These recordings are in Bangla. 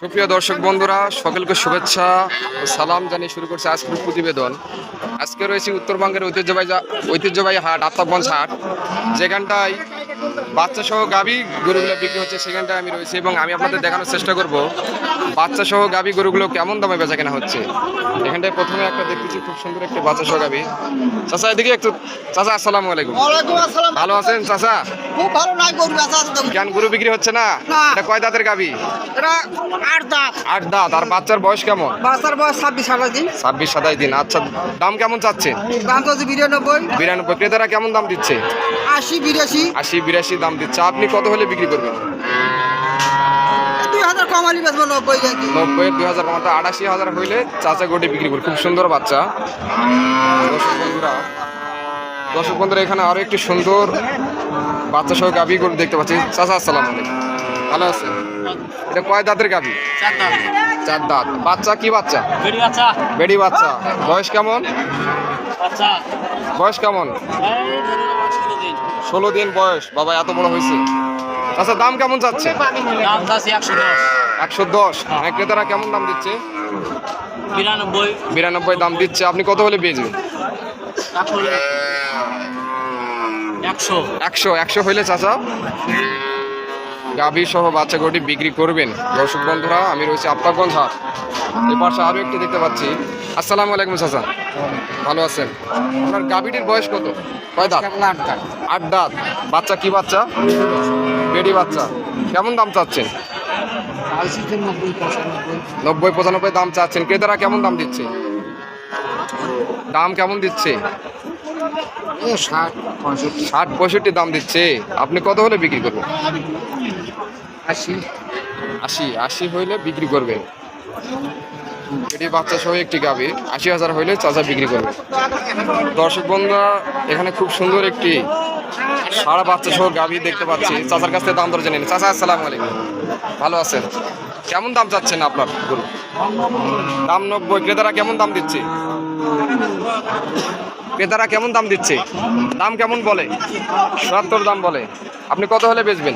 সুপ্রিয় দর্শক বন্ধুরা, সকলকে শুভেচ্ছা ও সালাম জানিয়ে শুরু করছে আজকের প্রতিবেদন। আজকে রয়েছে উত্তরবঙ্গের ঐতিহ্যবাহী হাট আফতাবগঞ্জ হাট, যেখানটায় বাচ্চা সহ গাভী গরুগুলো বিক্রি হচ্ছে সেখানটায় আমি রয়েছি এবং আমি আপনাদের দেখানোর চেষ্টা করব বাচ্চা সহ গাভী গরুগুলো কেমন দামে বেচা কেনা হচ্ছে। এখানটায় প্রথমে একটা দেখতেছি খুব সুন্দর একটি বাচ্চা সহ গাভী। চাচা এদিকে একটু। চাচা আসসালামু আলাইকুম। ভালো আছেন চাচা? খুব ভালো নাই গরু বেচা আছে তো। কেন গরু বিক্রি হচ্ছে না? এটা কয় দাঁতের গাভী? এটা 8 দাঁত। 8 দাঁত। আর বাচ্চার বয়স কেমন? বাচ্চার বয়স 26-28 দিন। 26-27 দিন। আচ্ছা, দাম কেমন চাচ্ছেন? দাম তো 92। 92। ক্রেতারা কেমন দাম দিচ্ছে? 80-82। 80-82 দাম দিচ্ছে। আপনি কত হলে বিক্রি করবেন? 2000 কমালি বেচবো 90 কি। 90 2000 কমাতে 88,000 হইলে চাচা গোটে বিক্রি করবে। খুব সুন্দর বাচ্চা। দর্শক বন্ধুরা এখানে আরো একটি সুন্দর বাচ্চা সহ গাভী গরু দেখতে পাচ্ছি। চাচা আসসালামু আলাইকুম। ভালো আছেন? এটা কয় দাঁতের গাভী? 4 দাঁত। 4 দাঁত। বাচ্চা কি বাচ্চা? বেড়ি বাচ্চা। বেড়ি বাচ্চা। বয়স কেমন? বাচ্চা বয়স কেমন? 16 দিন বয়স। বাবা এত বড় হয়েছে। আচ্ছা, দাম কেমন যাচ্ছে? দাম আছে 110। 110। ক্রেতারা কেমন দাম দিচ্ছে? 92 দাম দিচ্ছে। আপনি কত হলে বেচবেন? 100 হইলে চাচা গাভী সহ বাচ্চা গরুটি বিক্রি করবেন। দর্শক বন্ধুরা, আমি রয়েছি আফতাবগঞ্জ হাট। এর পাশে আরো একটি দেখতে পাচ্ছি। আসসালামু আলাইকুম চাচা। ভালো আছেন? আপনার গাভীটির বয়স কত? কয় দাঁত? 8 দাঁত। বাচ্চা কি বাচ্চা? বেডি বাচ্চা। কেমন দাম চাচ্ছেন? 90-95 দাম চাচ্ছেন। ক্রেতারা কেমন দাম দিচ্ছে? দাম কেমন দিচ্ছে? 60-65 দাম দিচ্ছে। আপনি কত হলে বিক্রি করবেন? 80 হইলে বিক্রি করবেন। এটি বাচ্চা সহ একটি গাভী। 80,000 হইলে চাচা বিক্রি করবে। দর্শক বন্ধুরা এখানে খুব সুন্দর একটি সারা বাচ্চা সহ গাভী দেখতে পাচ্ছি। চাচার কাছ থেকে দাম দর জেনে নিন। চাচা আসসালামু আলাইকুম। ভালো আছেন? কেমন দাম চাচ্ছেন আপনার গরু? দাম 90। ক্রেতারা কেমন দাম দিচ্ছে? ক্রেতারা কেমন দাম দিচ্ছে? দাম কেমন বলে? 70 দাম বলে। আপনি কত হলে বেচবেন?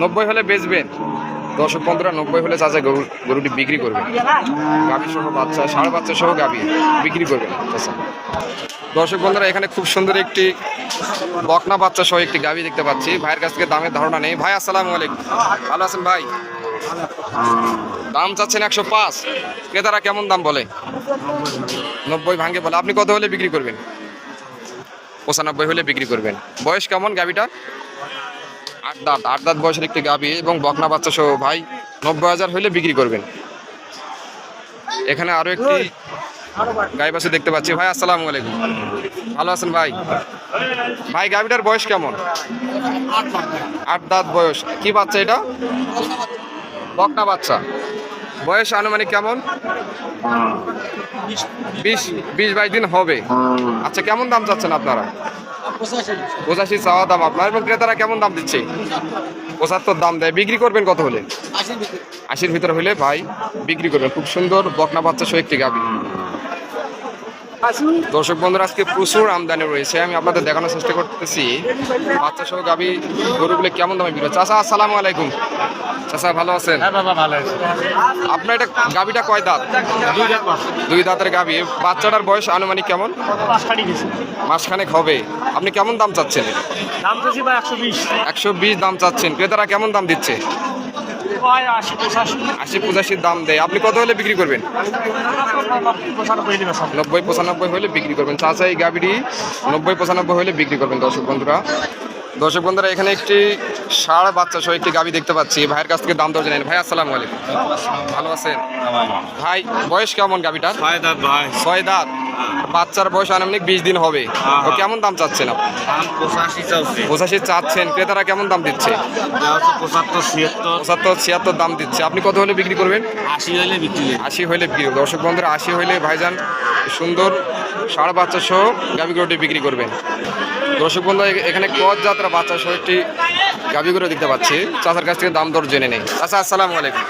90 হলে বেচবেন। দর্শক বন্ধুরা 90 হলে চাচা গরুটি বিক্রি করবে। গাভী সহ বাচ্চা, ষাঁড় বাচ্চা সহ গাভী বিক্রি করবেন চাচা। দর্শক বন্ধুরা এখানে খুব সুন্দর একটি বকনা বাচ্চা সহ একটি গাভী দেখতে পাচ্ছি। ভাইয়ের কাছ থেকে দামের ধারণা নেই। ভাই আসসালামু আলাইকুম। ভালো আছেন ভাই? দাম চাচ্ছেন 105। ক্রেতারা কেমন দাম বলে? 90 ভাঙে বলে। আপনি কত হলে বিক্রি করবেন? 95 হলে বিক্রি করবেন। বয়স কেমন গাভীটা? 8 দাঁত। 8 দাঁত বয়সের একটি গাভী এবং বকনা বাচ্চা সহ। ভাই 90,000 হলে বিক্রি করবেন। এখানে আরো একটি গাই বাছুর দেখতে পাচ্ছি। ভাই আসসালামু আলাইকুম। ভালো আছেন ভাই? ভাই গাভীটার বয়স কেমন? 8 দাঁত বয়স। কি বাচ্চা এটা? বকনা বাচ্চা। বয়স আনুমানিক কেমন? 20-22 দিন হবে। আচ্ছা, কেমন দাম চাচ্ছেন আপনারা? 85 চাওয়া দাম আপনার। এবং ক্রেতারা কেমন দাম দিচ্ছে? 75 দাম দেয়। বিক্রি করবেন কত হলে? 80-র ভিতরে হলে ভাই বিক্রি করবেন। খুব সুন্দর বকনা বাচ্চা সহ একটি গাভী। দর্শক বন্ধুরা আজকে প্রচুর আমদানি রয়েছে। আমি আপনাদের দেখানোর চেষ্টা করতেছি বাচ্চা সহ গাভী গরুগুলো কেমন দামে বিক্রি। চাচা আসসালামু আলাইকুম। চাচা ভালো আছেন? আপনার এটা গাভীটা কয় দাঁত? 2 দাঁতের গাভী। বাচ্চাটার বয়স আনুমানিক কেমন? মাসখানেক হবে। আপনি কেমন দাম চাচ্ছেন? 120 দাম চাচ্ছেন। ক্রেতারা কেমন দাম দিচ্ছে? 80-85 দাম দেয়। আপনি কত হলে বিক্রি করবেন? 90-95 হলে বিক্রি করবেন। চাচা এই গাভীটি 90-95 হলে বিক্রি করবেন। দর্শক বন্ধুরা এখানে একটি ষাঁড় বাচ্চা সহ একটি গাভী দেখতে পাচ্ছি। ভাইয়ের কাছ থেকে দাম দর জেনে নিন। ভাই আসসালামু আলাইকুম। ভালো আছেন? ভাই বয়স কেমন গাভীটার? 6 দাঁত। বাচ্চার বয়স আনুমানিক 20 দিন হবে। তো কেমন দাম চাচ্ছেন আপনি? 85 চাচ্ছেন। ক্রেতারা কেমন দাম দিচ্ছে? 75-76 দাম দিচ্ছে। আপনি কত হলে বিক্রি করবেন? 80 হলে বিক্রি। দর্শক বন্ধুরা 80 হইলে ভাইজান সুন্দর ষাঁড় বাচ্চা সহ গাভী গরুটি বিক্রি করবেন। দর্শক বন্ধু এখানে ক্রস যাত্রা বাচ্চা সহ একটি গাভী গরু দেখতে পাচ্ছি। চাচার কাছ থেকে দাম দর জেনে নেই। চাচা আসসালামু আলাইকুম।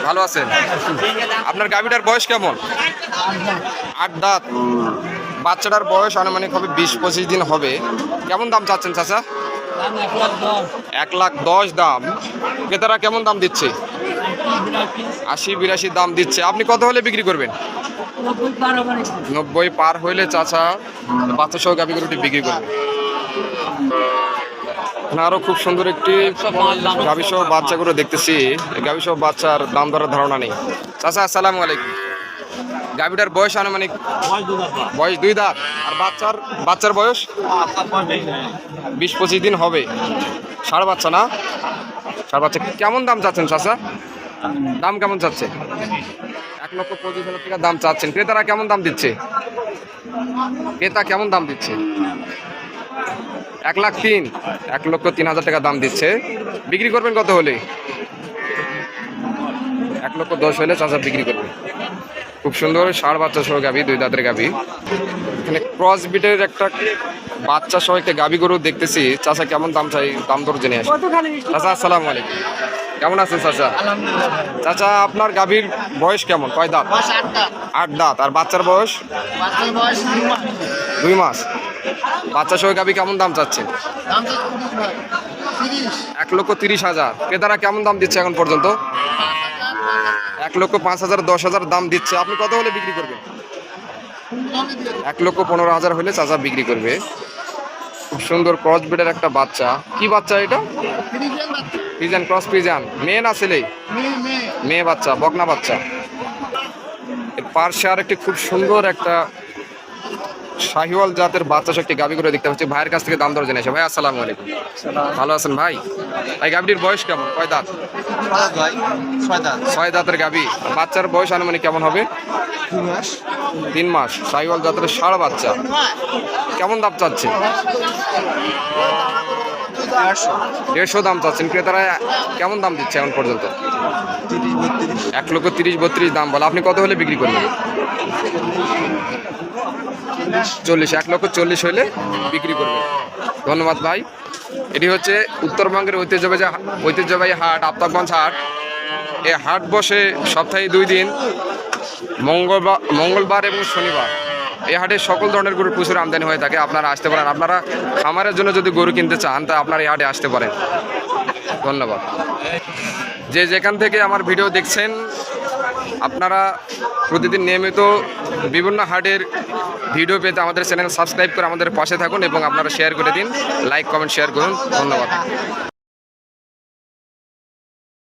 ভালো আছেন? আপনার গাভীটার বয়স কেমন? 8 দাঁত। বাচ্চাটার বয়স আনুমানিক হবে 20-25 দিন হবে। কেমন দাম চাচ্ছেন চাচা? 1,10,000 দাম। ক্রেতারা কেমন দাম দিচ্ছে? 80-82 দাম দিচ্ছে। আপনি কত হলে বিক্রি করবেন? 90 পার হইলে চাচা বাচ্চা সহ গাভী গরুটি বিক্রি করবে। এখানে আরো খুব সুন্দর একটি গাভী সহ বাচ্চা গরু দেখতেছি। এই গাভী সহ বাচ্চার দাম দরের ধারণা নেই। চাচা আসসালামু আলাইকুম। গাভীটার বয়স আনুমানিক? বয়স 2 দাঁত। আর বাচ্চার বয়স 20-25 দিন হবে। ষাঁড় বাচ্চা না? ষাঁড় বাচ্চা। কেমন দাম চাচ্ছেন চাচা? দাম কেমন চাচ্ছে? 1,25,000 টাকা দাম চাচ্ছেন। ক্রেতারা কেমন দাম দিচ্ছে? ক্রেতা কেমন দাম দিচ্ছে? 1,03,000 1,03,000 টাকা দাম দিচ্ছে। বিক্রি করবেন কত হলে? 1,10,000 হলে চাচা বিক্রি করবে। খুব সুন্দর ষাঁড় বাচ্চা সহ গাভী, 2 দাঁতের গাভী। এখানে ক্রস বিটের একটা বাচ্চা সহ একটা গাভী গরু দেখতেছি। চাচা কেমন দাম চাই, দাম দর জেনে আসি। চাচা আসসালামু আলাইকুম। কেমন আছেন চাচা? চাচা আপনার গাভীর বয়স কেমন? কয় দাঁত? 8 দাঁত। আর বাচ্চার বয়স? 2 মাস। বাচ্চা সহ গাভী কেমন দাম চাচ্ছেন? 1,30,000। ক্রেতারা কেমন দাম দিচ্ছে এখন পর্যন্ত? 1,05,000 10,000 দাম দিচ্ছে। আপনি কত হলে বিক্রি করবেন? 1,15,000 হলে চাচা বিক্রি করবে। খুব সুন্দর ক্রস ব্রিডের একটা বাচ্চা। কি বাচ্চা এটা? Pigeon, cross pigeon. মেয়ে না ছেলে? মেয়ে বাচ্চা, বকনা বাচ্চা। এর পার্শ্বে আর একটি খুব সুন্দর একটা শাহিওয়াল জাতের বাচ্চা সহ একটি গাভী গরু দেখতে পাচ্ছি। ভাইয়ের কাছ থেকে দাম দর জেনেছে। ভাই আসসালামু আলাইকুম। ভালো আছেন ভাই? ভাই গাভীটির বয়স কেমন? কয় দাঁত? 6 দাঁতের গাভী। বাচ্চার বয়স আনুমানিক কেমন হবে? 3 মাস। শাহিওয়াল জাতের ষাঁড় বাচ্চা। কেমন দাম চাচ্ছে? 1,50,000 দাম চাচ্ছেন। ক্রেতারা কেমন দাম দিচ্ছে এখন পর্যন্ত? 1,30,000-32 দাম বলে। আপনি কত হলে বিক্রি করবেন? 40। 1,40,000 হলে বিক্রি করবেন। ধন্যবাদ ভাই। এটি হচ্ছে উত্তরবঙ্গের ঐতিহ্যবাহী হাট, আফতাবগঞ্জ হাট। এই হাট বসে সপ্তাহে 2 দিন, মঙ্গলবার এবং শনিবার। এই হাটে সকল ধরনের গরুর প্রচুর আমদানি হয়ে থাকে। আপনারা আসতে পারেন। আপনারা খামারের জন্য যদি গরু কিনতে চান তা আপনারা এই হাটে আসতে পারেন। ধন্যবাদ। যে যেখান থেকে আমার ভিডিও দেখছেন, আপনারা প্রতিদিন নিয়মিত বিভিন্ন হাটের ভিডিও পেতে আমাদের চ্যানেল সাবস্ক্রাইব করে আমাদের পাশে থাকুন এবং আপনারা শেয়ার করে দিন। লাইক, কমেন্ট, শেয়ার করুন। ধন্যবাদ।